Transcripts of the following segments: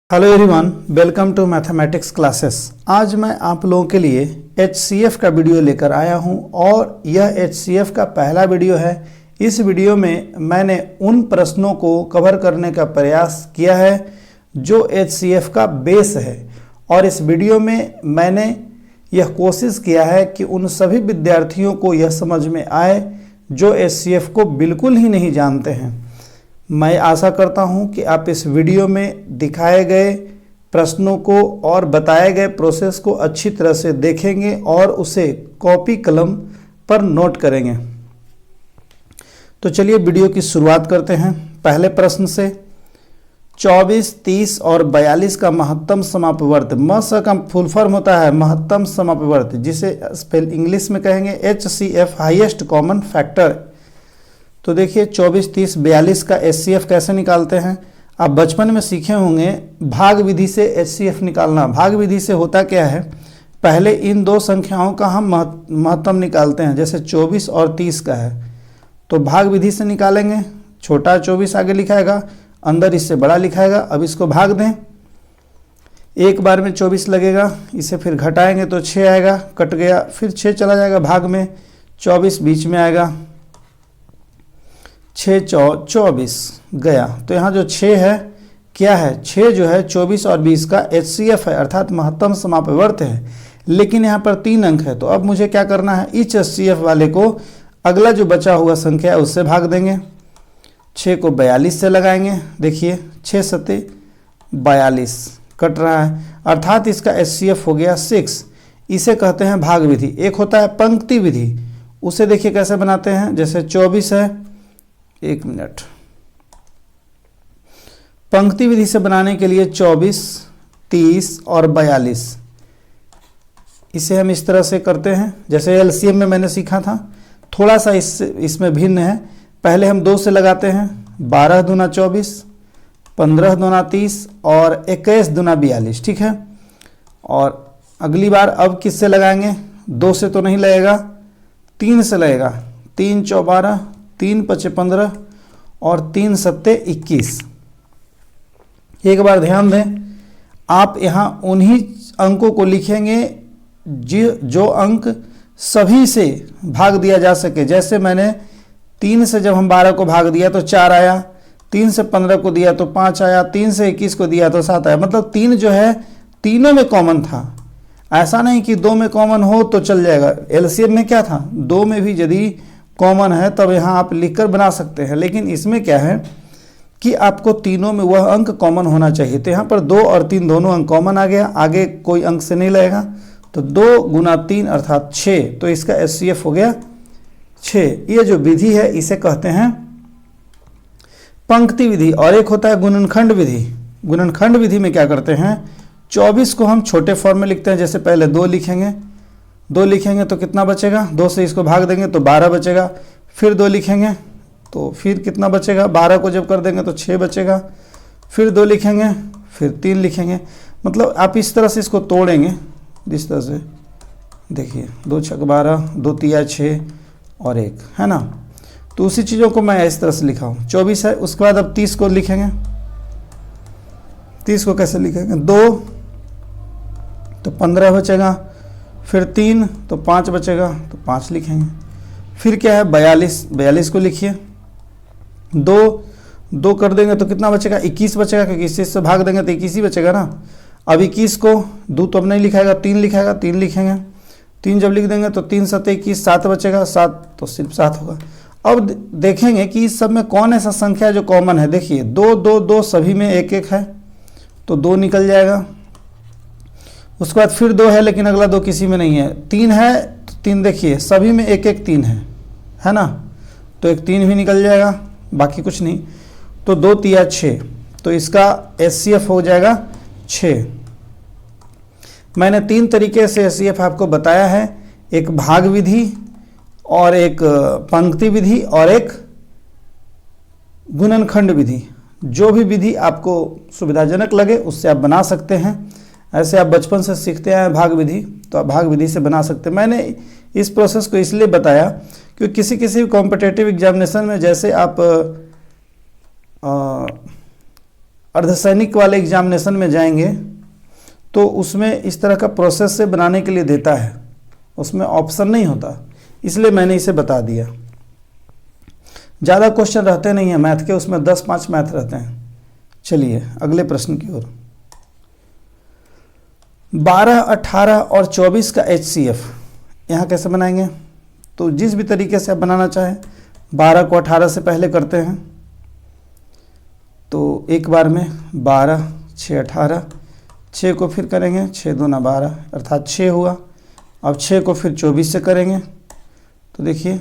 Hello everyone, welcome to mathematics classes. आज मैं आप लोगों के लिए HCF का वीडियो लेकर आया हूं और यह HCF का पहला वीडियो है। इस वीडियो में मैंने उन प्रश्नों को कवर करने का प्रयास किया है जो HCF का बेस है, और इस वीडियो में मैंने यह कोशिश किया है कि उन सभी विद्यार्थियों को यह समझ में आए जो HCF को बिल्कुल ही नहीं जानते हैं। मैं आशा करता हूं कि आप इस वीडियो में दिखाए गए प्रश्नों को और बताए गए प्रोसेस को अच्छी तरह से देखेंगे और उसे कॉपी कलम पर नोट करेंगे। तो चलिए वीडियो की शुरुआत करते हैं पहले प्रश्न से। 24, 30 और 42 का महत्तम समापवर्त, मस का फुल फॉर्म होता है महत्तम समापवर्त, जिसे स्पेल इंग्लिश में कहेंगे HCF, हाईएस्ट कॉमन फैक्टर। तो देखिए 24, 30, 42 का HCF कैसे निकालते हैं। आप बचपन में सीखे होंगे भाग विधि से HCF निकालना। भाग विधि से होता क्या है, पहले इन दो संख्याओं का हम महत्तम निकालते हैं। जैसे 24 और 30 का है तो भाग विधि से निकालेंगे। छोटा 24 आगे लिखाएगा, अंदर इससे बड़ा लिखाएगा। अब इसको भाग दें, एक बार में 24 लगेगा, इसे फिर घटाएंगे तो 6 आएगा, कट गया, फिर 6 चला जाएगा भाग में, 24 बीच में आएगा, 6 24 गया। तो यहाँ जो 6 है क्या है, 6 जो है 24 और 20 का HCF है, अर्थात महत्तम समापवर्त है। लेकिन यहाँ पर 3 अंक है, तो अब मुझे क्या करना है, इस HCF वाले को अगला जो बचा हुआ संख्या है उससे भाग देंगे। 6 को 42 से लगाएंगे, देखिए 6 सत्ते 42 कट रहा है, अर्थात इसका HCF हो गया 6। इसे कहते हैं भाग विधि। एक होता है पंक्ति विधि, उसे देखिए कैसे बनाते हैं। जैसे 24 है, एक मिनट, पंक्ति विधि से बनाने के लिए 24, 30 और 42 इसे हम इस तरह से करते हैं। जैसे LCM में मैंने सीखा था, थोड़ा सा इसमें भिन्न है। पहले हम 2 से लगाते हैं, 12 दूना 24, 15 दूना 30 और 21 दूना 42, ठीक है। और अगली बार अब किससे लगाएंगे, 2 से तो नहीं लगेगा, 3 से लगेगा। 3 चौ 12, 3 पचे 15 और 3 सत्ते 21। एक बार ध्यान दें, आप यहाँ उन्हीं अंकों को लिखेंगे जो अंक सभी से भाग दिया जा सके। जैसे मैंने 3 से जब हम 12 को भाग दिया तो 4 आया, 3 से 15 को दिया तो 5 आया, 3 से 21 को दिया तो 7 आया। मतलब 3 जो है तीनों में कॉमन था। ऐसा नहीं कि 2 में कॉमन हो तो चल जाएगा। LCM में क्या था, 2 में भी यदि कॉमन है तब यहाँ आप लिखकर बना सकते हैं। लेकिन इसमें क्या है कि आपको तीनों में वह अंक कॉमन होना चाहिए। तो यहाँ पर 2 और 3 दोनों अंक कॉमन आ गया, आगे कोई अंक से नहीं लगेगा। तो 2 गुना 3 अर्थात 6, तो इसका HCF हो गया 6। ये जो विधि है इसे कहते हैं पंक्ति विधि। और एक होता है गुणनखंड विधि। गुणनखंड विधि में क्या करते हैं, 24 को हम छोटे फॉर्म में लिखते हैं। जैसे पहले 2 लिखेंगे, 2 लिखेंगे तो कितना बचेगा, 2 से इसको भाग देंगे तो 12 बचेगा। फिर 2 लिखेंगे तो फिर कितना बचेगा, 12 को जब कर देंगे तो 6 बचेगा। फिर 2 लिखेंगे, फिर 3 लिखेंगे। मतलब आप इस तरह से इसको तोड़ेंगे, जिस तरह से देखिए 2 छक 12, 2 तिया 6 और 1 है ना। तो उसी चीज़ों को मैं इस तरह से लिखा हूँ। 24 है, उसके बाद अब 30 को लिखेंगे। 30 को कैसे लिखेंगे, 2 तो 15 बचेगा, फिर 3 तो 5 बचेगा तो 5 लिखेंगे। फिर क्या है 42, 42 को लिखिए, 2 कर देंगे तो कितना बचेगा, 21 बचेगा, क्योंकि इसी से भाग देंगे तो 21 ही बचेगा ना। अब 21 को 2 तो अब नहीं लिखाएगा, 3 लिखाएगा, 3 लिखेंगे। 3 जब लिख देंगे तो 3 सत्ते 21, 7 बचेगा, 7 तो सिर्फ 7 होगा। अब देखेंगे कि इस सब में कौन ऐसा संख्या जो कॉमन है। देखिए 2 2 2 सभी में 1 1 है तो 2 निकल जाएगा। उसके बाद फिर 2 है लेकिन अगला 2 किसी में नहीं है। 3 है तो 3 देखिए सभी में 1 1 3 है ना, तो एक 3 भी निकल जाएगा, बाकी कुछ नहीं। तो 2 तिया 6, तो इसका HCF हो जाएगा 6। मैंने 3 तरीके से HCF आपको बताया है, एक भाग विधि और एक पंक्ति विधि और एक गुणनखंड विधि। जो भी विधि आपको सुविधाजनक लगे उससे आप बना सकते हैं। ऐसे आप बचपन से सीखते आए भाग विधि, तो आप भाग विधि से बना सकते हैं। मैंने इस प्रोसेस को इसलिए बताया क्योंकि किसी कॉम्पिटिटिव एग्जामिनेशन में जैसे आप अर्धसैनिक वाले एग्जामिनेशन में जाएंगे तो उसमें इस तरह का प्रोसेस से बनाने के लिए देता है, उसमें ऑप्शन नहीं होता, इसलिए मैंने इसे बता दिया। ज़्यादा क्वेश्चन रहते नहीं हैं मैथ के, उसमें 10-5 मैथ रहते हैं। चलिए अगले प्रश्न की ओर। 12, 18 और 24 का HCF यहाँ कैसे बनाएंगे? तो जिस भी तरीके से आप बनाना चाहें, 12 को 18 से पहले करते हैं तो एक बार में 12, 6 18, 6 को फिर करेंगे 6 दूना 12 अर्थात 6 हुआ। अब 6 को फिर 24 से करेंगे तो देखिए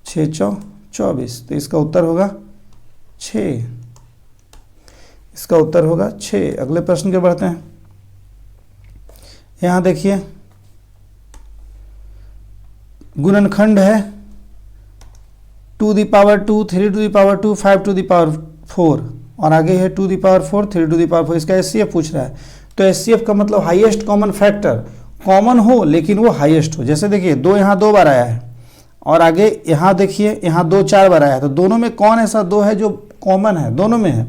6 चौ 24, तो इसका उत्तर होगा 6, इसका उत्तर होगा 6। अगले प्रश्न के बढ़ते हैं। यहाँ देखिए गुणनखंड है 2 the power 2, 3 to the power 2, 5 to the power 4 और आगे है 2 the power 4, 3 to the power 4। इसका HCF पूछ रहा है, तो HCF का मतलब हाईएस्ट कॉमन फैक्टर, कॉमन हो लेकिन वो हाईएस्ट हो। जैसे देखिए 2 यहाँ 2 बार आया है और आगे यहाँ देखिए यहाँ 2 4 बार आया है, तो दोनों में कौन ऐसा 2 है जो कॉमन है? दोनों में है।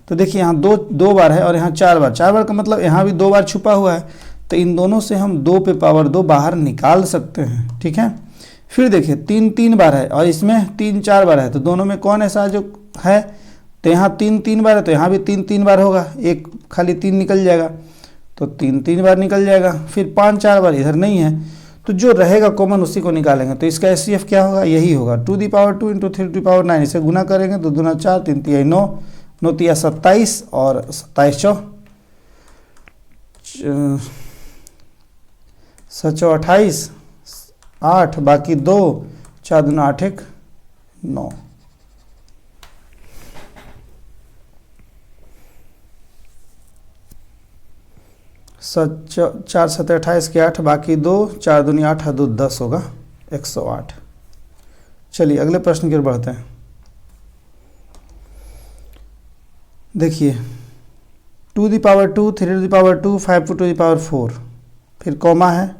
तो देखिए यहाँ 2 बार है और यहाँ 4 बार, 4 बार का मतलब यहाँ भी 2 बार छुपा हुआ है, तो इन दोनों से हम 2 पे पावर 2 बाहर निकाल सकते हैं। ठीक है, फिर देखिए 3 बार है और इसमें 3 4 बार है, तो दोनों में कौन ऐसा जो है? तो यहाँ 3 बार है तो यहाँ भी 3 बार होगा, एक खाली 3 निकल जाएगा तो 3 बार निकल जाएगा। फिर 5 4 बार इधर नहीं है, तो जो रहेगा कॉमन उसी को निकालेंगे। तो इसका HCF क्या होगा? यही होगा 2 the power 2 into 3 to the power 9। इसे गुना करेंगे तो 2 दूना 4, 3 तिया 9, 9 तिया 27 और 27 चौ 28, 8 बाकी 2, 4 दूना 8 1 9। सच 4 7 28 के 8 बाकी 2, 4 दूनी 8 2 10 होगा 108। चलिए अगले प्रश्न की ओर बढ़ते हैं। देखिए 2 the power 2, 3 to the power 2, 5 to the power 4, फिर कॉमा है,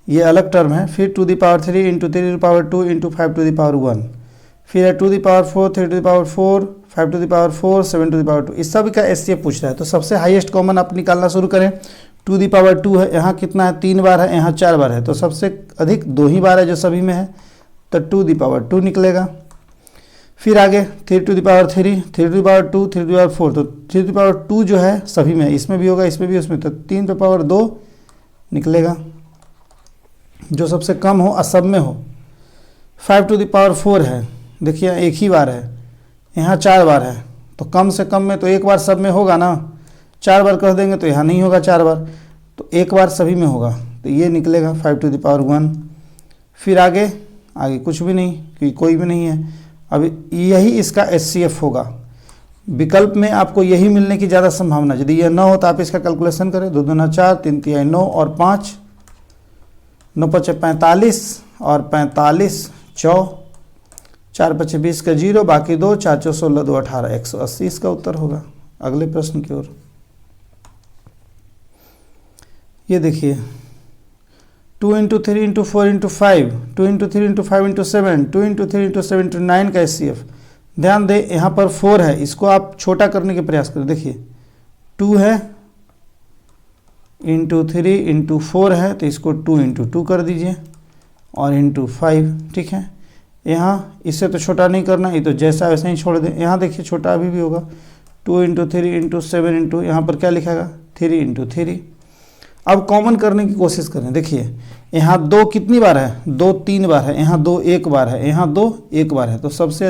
ये अलग टर्म है। फिर 2 the power 3 into 3 to the power 2 into 5 to the power 1, फिर है 2 the power 4, 3 to the power 4, 5 to the power 4, 7 to the power 2। इस सब का HCF पूछ रहा है, तो सबसे हाईएस्ट कॉमन आप निकालना शुरू करें। 2 दी पावर 2 है, यहाँ कितना है? 3 बार है, यहाँ 4 बार है, तो सबसे अधिक 2 ही बार है जो सभी में है, तो 2 दी पावर 2 निकलेगा। फिर आगे 3 to the power 3, 3 to the power 2, 3 to the power 4, तो 3 टू दी पावर 2 जो है सभी में, इसमें भी होगा, इसमें भी, उसमें, तो 3 पे पावर 2 निकलेगा जो सबसे कम हो और सब में हो। 5 टू दी पावर 4 है, देखिए एक ही बार है, यहाँ 4 बार है, तो कम से कम में तो एक बार सब में होगा ना, 4 बार कर देंगे तो यहाँ नहीं होगा 4 बार, तो एक बार सभी में होगा, तो ये निकलेगा 5 टू दी पावर 1। फिर आगे कुछ भी नहीं, क्योंकि कोई भी नहीं है। अब यही इसका HCF होगा। विकल्प में आपको यही मिलने की ज़्यादा संभावना। यदि यह 9 हो तो आप इसका कैलकुलेशन करें, 2 दूना 4, 3 तिया 9 और 5, 9 5 45 और 45 चौ 4 5 20 का 0 बाकी 2, 4 4 16 2 18, 180 इसका उत्तर होगा। अगले प्रश्न की ओर। ये देखिए 2 into 3 into 4 into 5, 2 into 3 into 5 into 7, 2 into 3 into 7 into 9 का HCF। ध्यान दें यहाँ पर 4 है, इसको आप छोटा करने के प्रयास करें। देखिए 2 है इंटू 3 इंटू 4 है, तो इसको 2 इंटू 2 कर दीजिए और इंटू 5। ठीक है, यहाँ इससे तो छोटा नहीं करना, ये तो जैसा वैसा ही छोड़ दें। यहाँ देखिए छोटा अभी भी होगा, 2 इंटू 3 इंटू 7 इंटू, यहाँ पर क्या लिखेगा 3 इंटू 3। अब कॉमन करने की कोशिश करें। देखिए यहाँ 2 कितनी बार है? 2 3 बार है, यहाँ 2 1 बार है, यहाँ 2 1 बार है, तो सबसे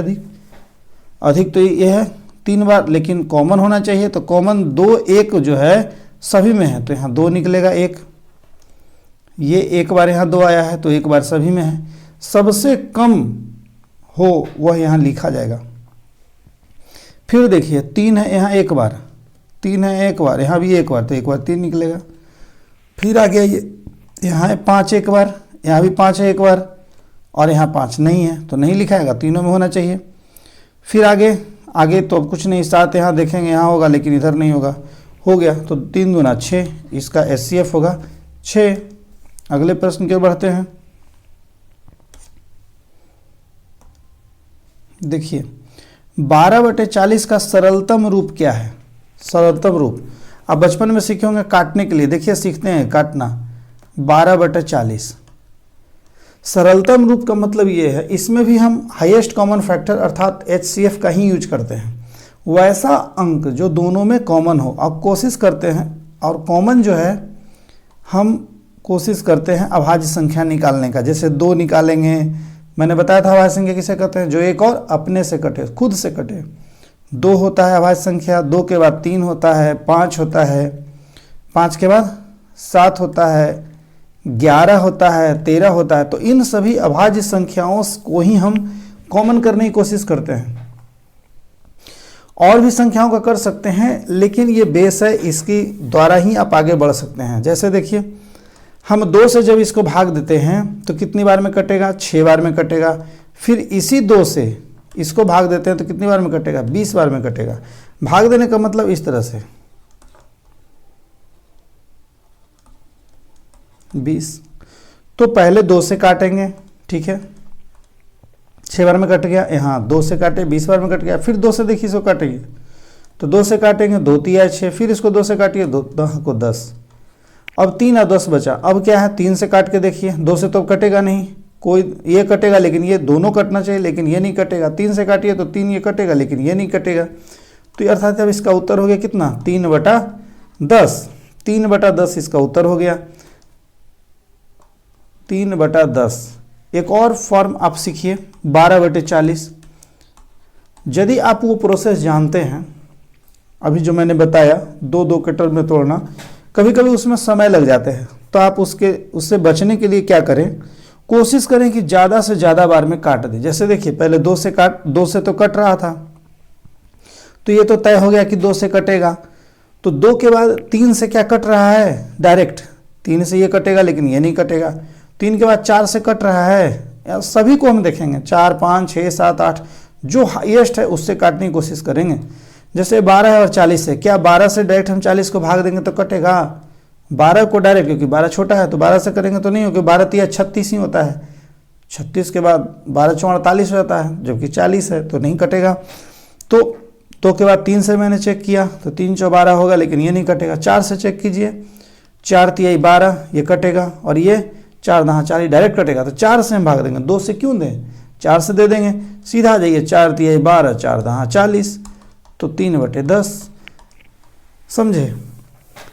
अधिक तो ये है 3 बार, लेकिन कॉमन होना चाहिए, तो कॉमन 2 1 जो है सभी में है, तो यहाँ 2 निकलेगा 1। ये 1 बार यहाँ 2 आया है, तो 1 बार सभी में है। सबसे कम हो वह यहाँ लिखा जाएगा। फिर देखिए 3 है, यहाँ 1 बार, 3 है 1 बार, यहाँ भी 1 बार, तो 1 बार 3 निकलेगा। फिर आगे यहाँ है 5 1 बार, यहाँ भी 5 है 1 बार, और यहाँ 5 नहीं है, तो नहीं लिखाएगा, तीनों में होना चाहिए। फिर आगे तो अब कुछ नहीं, 7 यहाँ देखेंगे यहाँ होगा, लेकिन इधर नहीं होगा, हो गया, तो 3 दूना 6 इसका HCF होगा 6। अगले प्रश्न की ओर बढ़ते हैं। देखिए 12/40 का सरलतम रूप क्या है? सरलतम रूप। अब बचपन में सीखे होंगे काटने के लिए, देखिए सीखते हैं काटना 12/40। सरलतम रूप का मतलब ये है, इसमें भी हम हाईएस्ट कॉमन फैक्टर अर्थात HCF का ही यूज करते हैं। वैसा अंक जो दोनों में कॉमन हो। अब कोशिश करते हैं, और कॉमन जो है हम कोशिश करते हैं अभाज्य संख्या निकालने का। जैसे 2 निकालेंगे, मैंने बताया था अभाज्य संख्या किसे कहते हैं, जो एक और अपने से कटे, खुद से कटे। 2 होता है अभाज्य संख्या, 2 के बाद 3 होता है, 5 होता है, 5 के बाद 7 होता है, 11 होता है, 13 होता है। तो इन सभी अभाज्य संख्याओं को ही हम कॉमन करने की कोशिश करते हैं। और भी संख्याओं का कर सकते हैं, लेकिन ये बेस है, इसकी द्वारा ही आप आगे बढ़ सकते हैं। जैसे देखिए, हम 2 से जब इसको भाग देते हैं तो कितनी बार में कटेगा, 6 बार में कटेगा। फिर इसी 2 से इसको भाग देते हैं तो कितनी बार में कटेगा, 20 बार में कटेगा। भाग देने का मतलब इस तरह से 20। तो पहले 2 से काटेंगे, ठीक है, 6 बार में कट गया, यहाँ 2 से काटे 20 बार में कट गया। फिर 2 से देखिए इसको काटेंगे तो 2 से काटेंगे, 2 3 6, फिर इसको 2 से काटिए, 2 को 10। अब 3 और 10 बचा। अब क्या है, 3 से काट के देखिए, 2 से तो कटेगा नहीं, कोई ये कटेगा लेकिन ये दोनों कटना चाहिए, लेकिन ये नहीं कटेगा। 3 से काटिए तो 3 ये कटेगा लेकिन ये नहीं कटेगा। तो अर्थात अब इसका उत्तर हो गया कितना, 3/10। 3/10 इसका उत्तर हो गया, 3/10। एक और फॉर्म आप सीखिए, 12/40। यदि आप वो प्रोसेस जानते हैं अभी जो मैंने बताया, 2 कटर में तोड़ना, कभी कभी उसमें समय लग जाते हैं, तो आप उससे बचने के लिए क्या करें, कोशिश करें कि ज़्यादा से ज़्यादा बार में काट दें। जैसे देखिए, पहले 2 से तो कट रहा था, तो ये तो तय हो गया कि 2 से कटेगा। तो 2 के बाद 3 से क्या कट रहा है, डायरेक्ट 3 से ये कटेगा लेकिन ये नहीं कटेगा। 3 के बाद 4 से कट रहा है, सभी को हम देखेंगे 4 5 6 7 8, जो हाईएस्ट है उससे काटने की कोशिश करेंगे। जैसे 12 है और 40 है, क्या 12 से डायरेक्ट हम 40 को भाग देंगे तो कटेगा, 12 को डायरेक्ट, क्योंकि 12 छोटा है तो 12 से करेंगे तो नहीं, क्योंकि 12 3 36 ही होता है। 36 के बाद 12 4 48 हो जाता है, जबकि 40 है तो नहीं कटेगा। तो 2 के बाद 3 से मैंने चेक किया तो 3 4 12 होगा लेकिन ये नहीं कटेगा। 4 से चेक कीजिए, 4 3 12, ये कटेगा, और ये 4 9 40 डायरेक्ट कटेगा। तो 4 से हम भाग देंगे, 2 से क्यों दें, 4 से दे देंगे, सीधा आ जाइए, 4 3 12, 4 9 40, तो 3/10। समझे।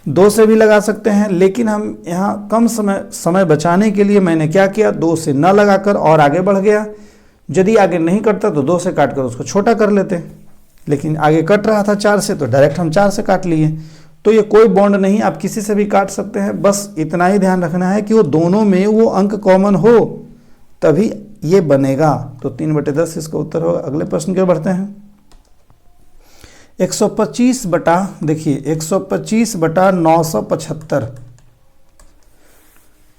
2 से भी लगा सकते हैं, लेकिन हम यहाँ कम समय बचाने के लिए मैंने क्या किया, 2 से न लगाकर और आगे बढ़ गया। यदि आगे नहीं कटता तो 2 से काट कर उसको छोटा कर लेते, लेकिन आगे कट रहा था 4 से, तो डायरेक्ट हम 4 से काट लिए। तो ये कोई बॉन्ड नहीं, आप किसी से भी काट सकते हैं। बस इतना ही ध्यान रखना है कि वो दोनों में वो अंक कॉमन हो, तभी ये बनेगा। तो 3/10 इसका उत्तर होगा। अगले प्रश्न की ओर बढ़ते हैं। 125 देखिए 125/975,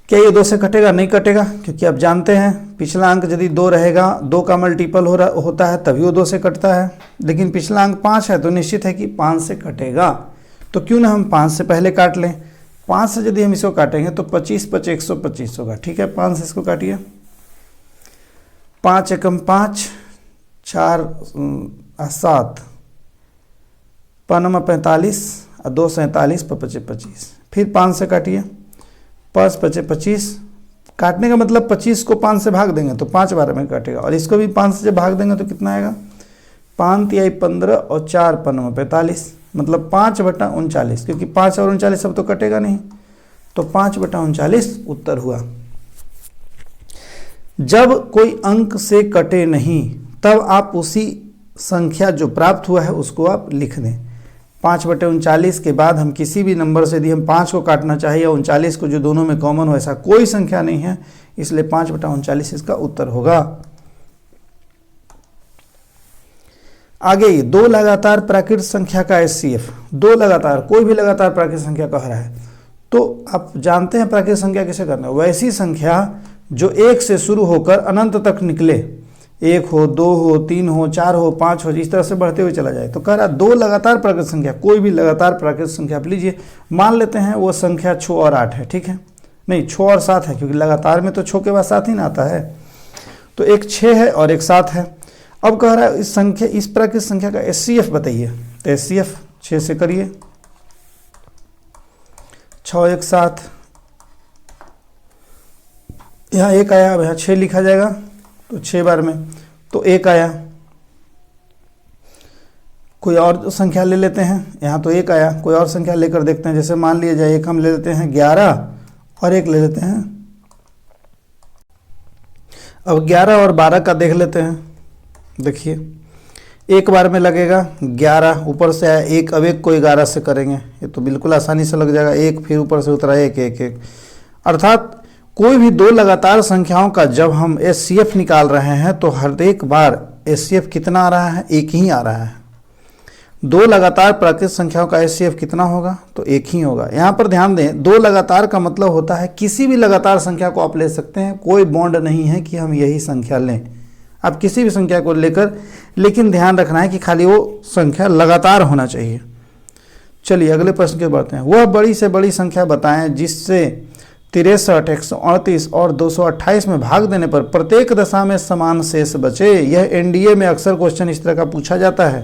क्या ये 2 से कटेगा, नहीं कटेगा, क्योंकि आप जानते हैं पिछला अंक यदि 2 रहेगा, 2 का मल्टीपल होता है तभी वो 2 से कटता है। लेकिन पिछला अंक 5 है तो निश्चित है कि 5 से कटेगा। तो क्यों ना हम 5 से पहले काट लें। 5 से यदि हम इसको काटेंगे तो 25 × 125 होगा, ठीक है। 5 से इसको काटिए, 5 एकम 5, 4 7, 5 45, 2 47, 5 25। फिर 5 से काटिए, 5 5 25, काटने का मतलब 25 को 5 से भाग देंगे तो 5 बार में काटेगा, और इसको भी 5 से जब भाग देंगे तो कितना आएगा, 5 3 15 और 4 5 45, मतलब 5/39, क्योंकि 5 और 39 सब तो कटेगा नहीं, तो 5/39 उत्तर हुआ। जब कोई अंक से कटे नहीं तब आप उसी संख्या जो प्राप्त हुआ है उसको आप लिख दें। 5/39 के बाद हम किसी भी नंबर से यदि हम 5 को काटना चाहिए, 39 को, जो दोनों में कॉमन हो, ऐसा कोई संख्या नहीं है, इसलिए 5/39 इसका उत्तर होगा। आगे ये 2 लगातार प्राकृत संख्या का HCF, 2 लगातार, कोई भी लगातार प्राकृत संख्या कह रहा है तो आप जानते हैं प्राकृत संख्या किसे करना है, वैसी संख्या जो 1 से शुरू होकर अनंत तक निकले, 1 हो, 2 हो, 3 हो, 4 हो, 5 हो, इस तरह से बढ़ते हुए चला जाए। तो कह रहा है 2 लगातार प्राकृत संख्या, कोई भी लगातार प्राकृत संख्या आप लीजिए। मान लेते हैं वो संख्या 6 और 8 है, ठीक है, नहीं 6 और 7 है, क्योंकि लगातार में तो 6 के बाद 7 ही ना आता है। तो एक 6 है और एक 7 है। अब कह रहा है इस प्राकृत संख्या का HCF बताइए। तो HCF 6 से करिए, 6 1 7, यहाँ 1 आया, अब यहाँ 6 लिखा जाएगा तो 6 बार में तो 1 आया। कोई और संख्या ले लेते हैं, यहाँ तो 1 आया, कोई और संख्या लेकर देखते हैं। जैसे मान लिया जाए एक हम ले लेते हैं 11 और एक ले लेते हैं, अब 11 और 12 का देख लेते हैं। देखिए एक बार में लगेगा 11, ऊपर से आया 1, अब 1 को 11 से करेंगे, ये तो बिल्कुल आसानी से लग जाएगा। 1 फिर ऊपर से उतरा 1 1 1, अर्थात कोई भी दो लगातार संख्याओं का जब हम एचसीएफ निकाल रहे हैं तो हर एक बार एचसीएफ कितना आ रहा है, 1 ही आ रहा है। दो लगातार प्राकृतिक संख्याओं का एचसीएफ कितना होगा, तो 1 ही होगा। यहाँ पर ध्यान दें, दो लगातार का मतलब होता है किसी भी लगातार संख्या को आप ले सकते हैं, कोई बॉन्ड नहीं है कि हम यही संख्या लें। आप किसी भी संख्या को लेकर, लेकिन ध्यान रखना है कि खाली वो संख्या लगातार होना चाहिए। चलिए अगले प्रश्न के बढ़ते हैं। वह बड़ी से बड़ी संख्या बताएं जिससे 63, 138 और 228 में भाग देने पर प्रत्येक दशा में समान शेष बचे। यह एनडीए में अक्सर क्वेश्चन इस तरह का पूछा जाता है।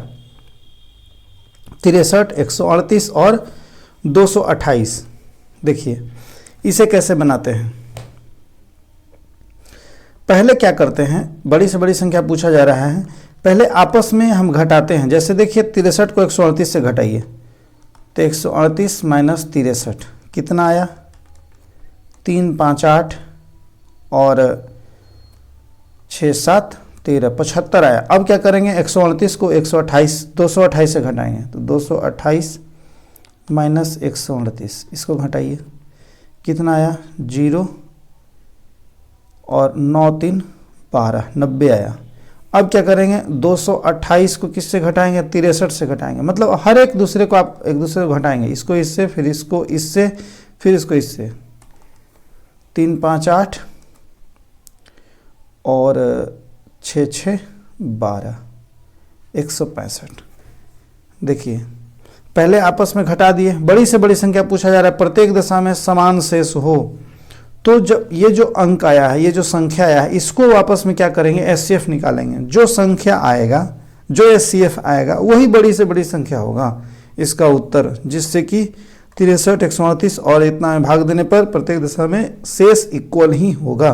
63, 138 और 228। देखिए इसे कैसे बनाते हैं। पहले क्या करते हैं, बड़ी से बड़ी संख्या पूछा जा रहा है, पहले आपस में हम घटाते हैं। जैसे देखिए 63 को 138 से घटाइए तो 138 माइनस 63 कितना आया, 3 5 8 और 6 7 13 75 आया। अब क्या करेंगे, 138 को 228 से घटाएंगे तो 228 माइनस 138, इसको घटाइए कितना आया, 0 और 9 3 12 90 आया। अब क्या करेंगे, 228 को किससे घटाएंगे, 63 से घटाएंगे। मतलब हर एक दूसरे को आप एक दूसरे को घटाएंगे, इसको इससे, फिर इसको इससे, फिर इसको इससे। 3 5 8 और 6 6 12 165। देखिए पहले आपस में घटा दिए, बड़ी से बड़ी संख्या पूछा जा रहा है, प्रत्येक दशा में समान शेष हो। तो जब ये जो अंक आया है, ये जो संख्या आया है, इसको वापस में क्या करेंगे, एचसीएफ निकालेंगे। जो संख्या आएगा, जो एचसीएफ आएगा वही बड़ी से बड़ी संख्या होगा इसका उत्तर, जिससे कि 63, 138 और इतना में भाग देने पर प्रत्येक दशा में शेष इक्वल ही होगा।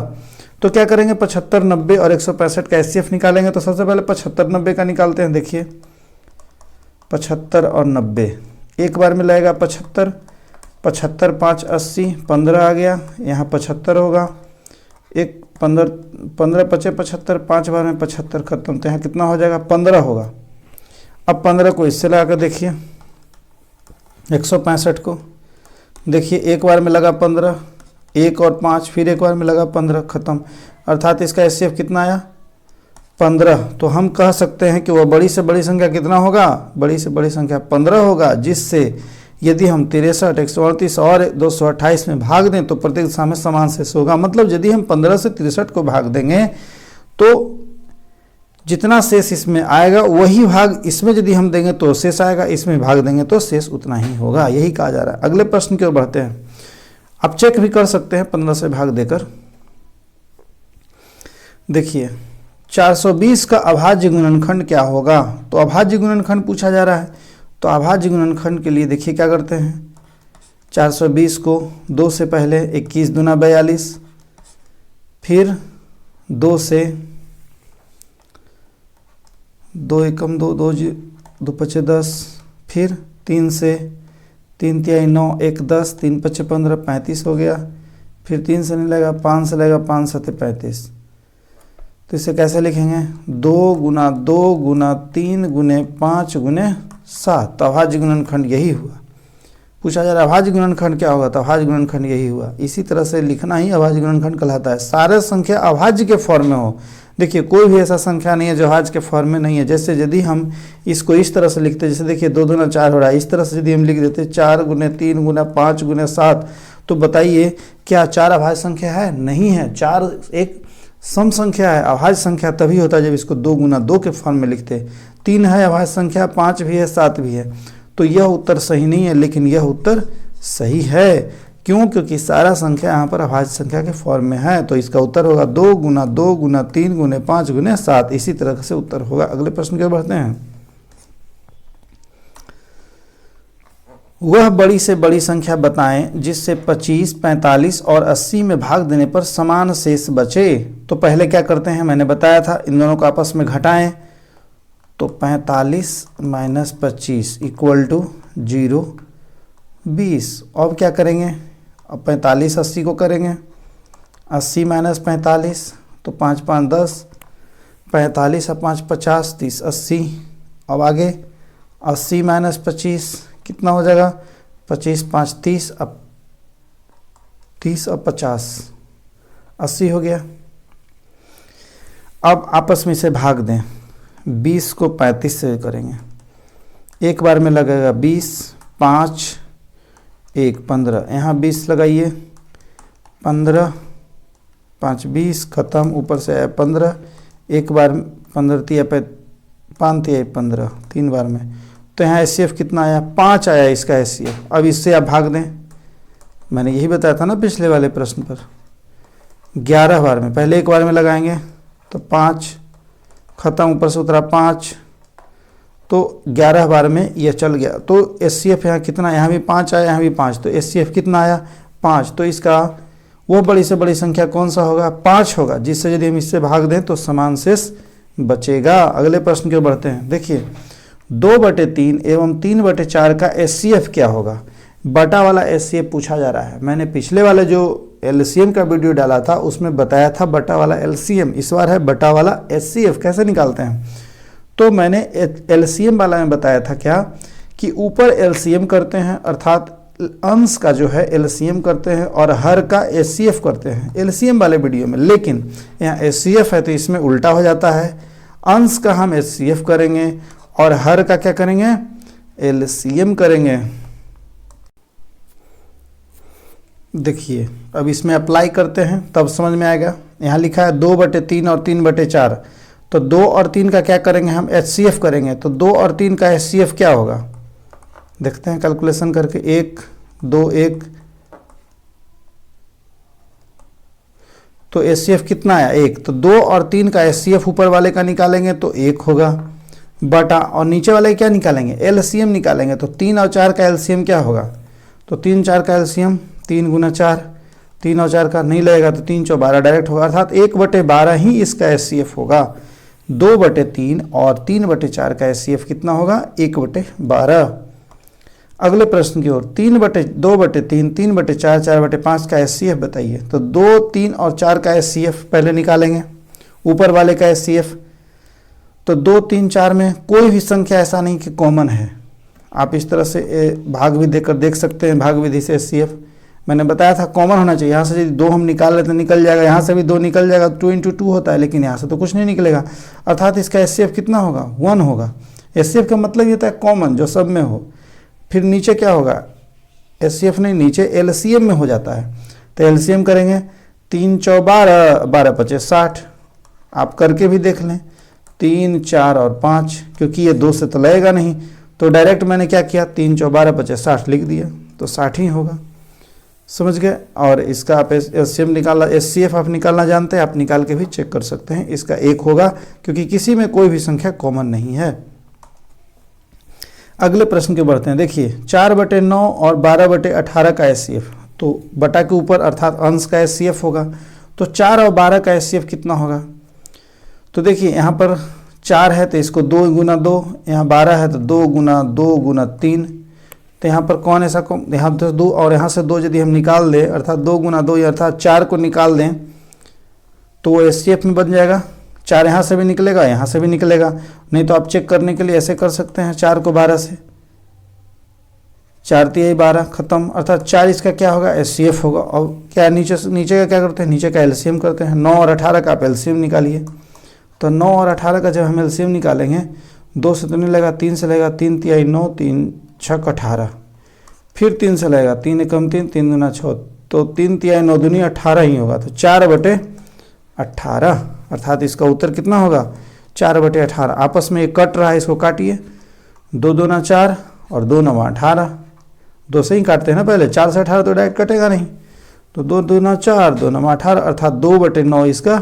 तो क्या करेंगे, 75, 90 और 165 का एचसीएफ निकालेंगे। तो सबसे पहले 75, 90 का निकालते हैं। देखिए 75 और 90 एक बार में लगेगा 75, 75 5 80, 15 आ गया, यहाँ 75 होगा। 15 पचे 75, 5 बार में 75 खत्म, तो यहाँ कितना हो जाएगा, 15 होगा। अब 15 को इससे लगा कर देखिए 165 को, देखिए एक बार में लगा 15, 1 और 5, फिर एक बार में लगा 15, खत्म। अर्थात इसका एचसीएफ कितना आया, 15। तो हम कह सकते हैं कि वह बड़ी से बड़ी संख्या कितना होगा, बड़ी से बड़ी संख्या 15 होगा, जिससे यदि हम 63, 138 और 228 में भाग दें तो प्रत्येक दशा में समान शेष होगा। मतलब यदि हम 15 से 63 को भाग देंगे तो जितना शेष इसमें आएगा वही भाग इसमें यदि हम देंगे तो शेष आएगा, इसमें भाग देंगे तो शेष उतना ही होगा, यही कहा जा रहा है। अगले प्रश्न की ओर बढ़ते हैं। आप चेक भी कर सकते हैं 15 से भाग देकर। देखिए 420 का अभाज्य गुणनखंड क्या होगा। तो अभाज्य गुणनखंड पूछा जा रहा है, तो अभाज्य गुणनखंड के लिए देखिए क्या करते हैं, 420 को 2 से पहले 21 दूना 42, फिर 2 से 2 एकम 2, 2 पचे 10, फिर 3 से 3 तिहाई 9, 1 10, 3 पचे 15, 35 हो गया। फिर 3 से नहीं लगेगा, 5 से लगेगा, 5 7 35। तो इसे कैसे लिखेंगे, 2 गुना 2 गुना 3 गुने 5 गुने 7। तो अभाज्य गुणनखंड यही हुआ। पूछा जा रहा है अभाज्य गुणनखंड क्या होगा, तो अभाज्य गुणनखंड यही हुआ। इसी तरह से लिखना ही अभाज्य गुणनखंड कहलाता है। सारे संख्या अभाज्य के फॉर्म में हो। देखिए कोई भी ऐसा संख्या नहीं है जो अभाज्य के फॉर्म में नहीं है। जैसे यदि हम इसको इस तरह से लिखते, जैसे देखिए 2 दूना 4 हो रहा है, इस तरह से यदि हम लिख देते 4 गुने 3 गुना 5 गुने 7, तो बताइए क्या 4 अभाज्य संख्या है, नहीं है। 4 एक सम संख्या है। अभाज्य संख्या तभी होता है जब इसको 2 गुना 2 के फॉर्म में लिखते। 3 है अभाज्य संख्या, 5 भी है, 7 भी है। तो यह उत्तर सही नहीं है, लेकिन यह उत्तर सही है। क्यों, क्योंकि सारा संख्या यहाँ पर अभाज्य संख्या के फॉर्म में है। तो इसका उत्तर होगा 2 गुना 2 गुना 3 गुने 5 गुने 7। इसी तरह से उत्तर होगा। अगले प्रश्न की ओर बढ़ते हैं। वह बड़ी से बड़ी संख्या बताएं जिससे 25, 45 और 80 में भाग देने पर समान शेष बचे। तो पहले क्या करते हैं, मैंने बताया था इन दोनों को आपस में घटाएं, तो 45 माइनस 25 इक्वल टू 0, 20। अब क्या करेंगे, अब 45 80 को करेंगे, 80 माइनस 45 तो 5 5 10, 45 और 5 50, 30 80। अब आगे 80 माइनस 25 कितना हो जाएगा, 25 5 30, अब 30 और 50 80 हो गया। अब आपस में से भाग दें, 20 को 35 से करेंगे, एक बार में लगेगा 20, 5 1 15, यहाँ 20 लगाइए, 15 5 20 खत्म, ऊपर से आया 15, एक बार 15 तिया 5 तिया 15, 3 बार में, तो यहाँ एचसीएफ कितना आया, 5 आया इसका एचसीएफ। अब इससे आप भाग दें, मैंने यही बताया था ना पिछले वाले प्रश्न पर, 11 बार में, पहले एक बार में लगाएंगे तो 5 खत्म, ऊपर से उतरा 5, तो 11 बार में यह चल गया। तो एचसीएफ यहाँ कितना, यहाँ भी 5 आया, यहाँ भी 5, तो एचसीएफ कितना आया 5। तो इसका वो बड़ी से बड़ी संख्या कौन सा होगा, 5 होगा, जिससे यदि हम इससे भाग दें तो समान शेष बचेगा। अगले प्रश्न की ओर बढ़ते हैं। देखिए 2/3 एवं 3/4 का एचसीएफ क्या होगा, बटा वाला एचसीएफ पूछा जा रहा है। मैंने पिछले वाले जो एलसीएम का वीडियो डाला था उसमें बताया था बटा वाला एलसीएम, इस बार है बटा वाला एचसीएफ कैसे निकालते हैं। तो मैंने एलसीएम वाला में बताया था क्या कि ऊपर एलसीएम करते हैं, अर्थात अंश का जो है एलसीएम करते हैं और हर का एचसीएफ करते हैं एलसीएम वाले वीडियो में। लेकिन यहाँ एचसीएफ है तो इसमें उल्टा हो जाता है, अंश का हम एचसीएफ करेंगे और हर का क्या करेंगे, एलसीएम करेंगे। देखिए अब इसमें अप्लाई करते हैं तब समझ में आएगा। यहाँ लिखा है 2/3 और 3/4, तो 2 और 3 का क्या करेंगे, हम एचसीएफ करेंगे। तो 2 और 3 का एचसीएफ क्या होगा, देखते हैं कैलकुलेशन करके, 1 2 1, तो एचसीएफ कितना आया 1। तो 2 और 3 का एचसीएफ ऊपर वाले का निकालेंगे तो 1 होगा, बटा और नीचे वाले क्या निकालेंगे, एलसीएम निकालेंगे। तो 3 और 4 का एलसीएम क्या होगा, तो 3 4 का एलसीएम 3 गुना 4, 3 और 4 का नहीं लगेगा तो 3 4 12 डायरेक्ट होगा, अर्थात 1/12 ही इसका एचसीएफ होगा। 2/3 और 3/4 का एचसीएफ कितना होगा, 1/12। अगले प्रश्न की ओर, 2/3 3/4 4/5 का एचसीएफ बताइए। तो 2 3 और 4 का एचसीएफ पहले निकालेंगे, ऊपर वाले का एचसीएफ। तो 2 3 4 में कोई भी संख्या ऐसा नहीं कि कॉमन है, आप इस तरह से भाग भी देकर देख सकते हैं, भाग विधि से एचसीएफ मैंने बताया था कॉमन होना चाहिए। यहाँ से यदि 2 हम निकाल लेते हैं निकल जाएगा, यहाँ से भी 2 निकल जाएगा, 2 × 2 होता है, लेकिन यहाँ से तो कुछ नहीं निकलेगा, अर्थात इसका एचसीएफ कितना होगा, 1 होगा। एचसीएफ का मतलब ये होता है कॉमन, जो सब में हो। फिर नीचे क्या होगा, एचसीएफ नहीं, नीचे एलसीएम में हो जाता है। तो एलसीएम करेंगे, 3 4 12, 12 25 60, आप करके भी देख लें, 3 4 और 5, क्योंकि ये 2 से तो लगेगा नहीं, तो डायरेक्ट मैंने क्या किया, 3 4 12 25 60 लिख दिया, तो 60 ही होगा। समझ गए। और इसका आप एचसीएफ निकालना, एचसीएफ आप निकालना जानते हैं, आप निकाल के भी चेक कर सकते हैं, इसका 1 होगा क्योंकि किसी में कोई भी संख्या कॉमन नहीं है। अगले प्रश्न के बढ़ते हैं। देखिए 4/9 और 12/18 का एचसीएफ, तो बटा के ऊपर अर्थात अंश का एचसीएफ होगा। तो 4 और 12 का एचसीएफ कितना होगा, तो देखिए यहाँ पर 4 है तो इसको 2 × 2, यहाँ 12 है तो 2 × 2 × 3, तो यहाँ पर कौन ऐसा कौन, यहाँ तो 2 और यहाँ से 2 यदि हम निकाल दें, अर्थात 2 × 2 अर्थात 4 को निकाल दें तो वो एचसीएफ में बन जाएगा। 4 यहाँ से भी निकलेगा, यहाँ से भी निकलेगा, नहीं तो आप चेक करने के लिए ऐसे कर सकते हैं, 4 को 12 से, 4 3 12 खत्म, अर्थात 4 इसका क्या होगा, एचसीएफ होगा। और क्या नीचे का क्या करते हैं, नीचे का एलसीएम करते हैं। 9 और 18 का आप एलसीएम निकालिए। तो 9 और 18 का जब हम एलसीएम निकालेंगे, 2 से तो नहीं लगेगा, 3 से लगेगा, 3 3 9, 3 6 18, फिर 3 से लगेगा, 3 1 3, 3 2 6, तो 3 3 9 दूनी 18 ही होगा। तो 4/18, अर्थात इसका उत्तर कितना होगा, 4/18। आपस में ये कट रहा है, इसको काटिए, 2 2 4 और 2 9 18, 2 से ही काटते हैं ना पहले, 4 से 18 तो डायरेक्ट कटेगा नहीं, तो 2 2 4 2 9 18, अर्थात 2/9 इसका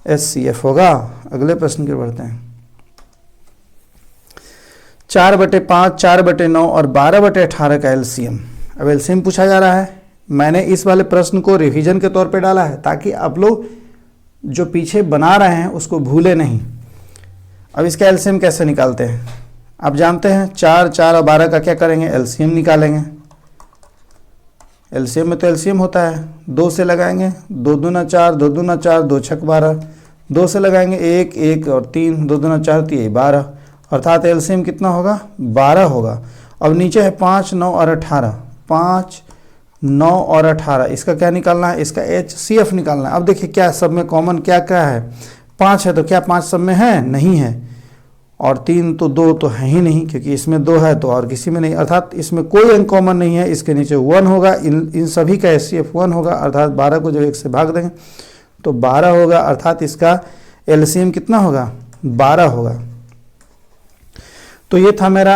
एचसीएफ होगा। अगले प्रश्न की बढ़ते हैं। 4/5, 4/9 और 12/18 का एलसीएम। अब एलसीएम पूछा जा रहा है। मैंने इस वाले प्रश्न को रिवीजन के तौर पे डाला है ताकि आप लोग जो पीछे बना रहे हैं उसको भूले नहीं। अब इसका एलसीएम कैसे निकालते हैं आप जानते हैं। 4, 4 और 12 का क्या करेंगे, एलसीएम निकालेंगे। एलसीएम में तो एलसीएम होता है, 2 से लगाएंगे, 2 दूना 4, 2 दूना 4, 2 छक 12, 2 से लगाएंगे 1, 1 और 3, 2 दूना 4, 3 12, अर्थात एलसीएम कितना होगा, 12 होगा। अब नीचे है 5, 9 और 18, 5, 9 और 18, इसका क्या निकालना है, इसका HCF निकालना है। अब देखिए क्या सब में कॉमन क्या क्या है, 5 है तो क्या 5 सब में है, नहीं है, और 3 तो 2 तो है ही नहीं क्योंकि इसमें 2 है तो और किसी में नहीं, अर्थात इसमें कोई अंक कॉमन नहीं है। इसके नीचे 1 होगा, इन सभी का HCF 1 होगा, अर्थात 12 को जब 1 से भाग देंगे तो 12 होगा, अर्थात इसका एलसीएम कितना होगा, 12 होगा। तो ये था मेरा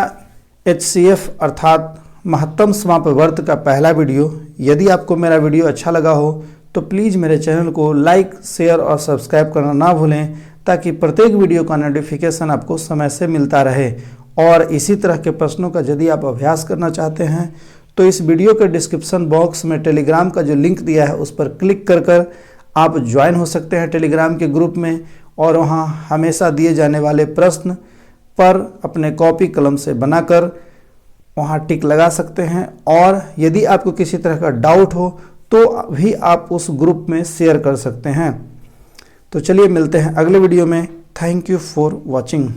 HCF अर्थात महत्तम समापवर्त का पहला वीडियो। यदि आपको मेरा वीडियो अच्छा लगा हो तो प्लीज़ मेरे चैनल को लाइक, शेयर और सब्सक्राइब करना ना भूलें ताकि प्रत्येक वीडियो का नोटिफिकेशन आपको समय से मिलता रहे। और इसी तरह के प्रश्नों का यदि आप अभ्यास करना चाहते हैं तो इस वीडियो के डिस्क्रिप्शन बॉक्स में टेलीग्राम का जो लिंक दिया है उस पर क्लिक कर आप ज्वाइन हो सकते हैं टेलीग्राम के ग्रुप में, और वहाँ हमेशा दिए जाने वाले प्रश्न पर अपने कॉपी कलम से बनाकर वहाँ टिक लगा सकते हैं। और यदि आपको किसी तरह का डाउट हो तो भी आप उस ग्रुप में शेयर कर सकते हैं। तो चलिए मिलते हैं अगले वीडियो में। Thank you for watching.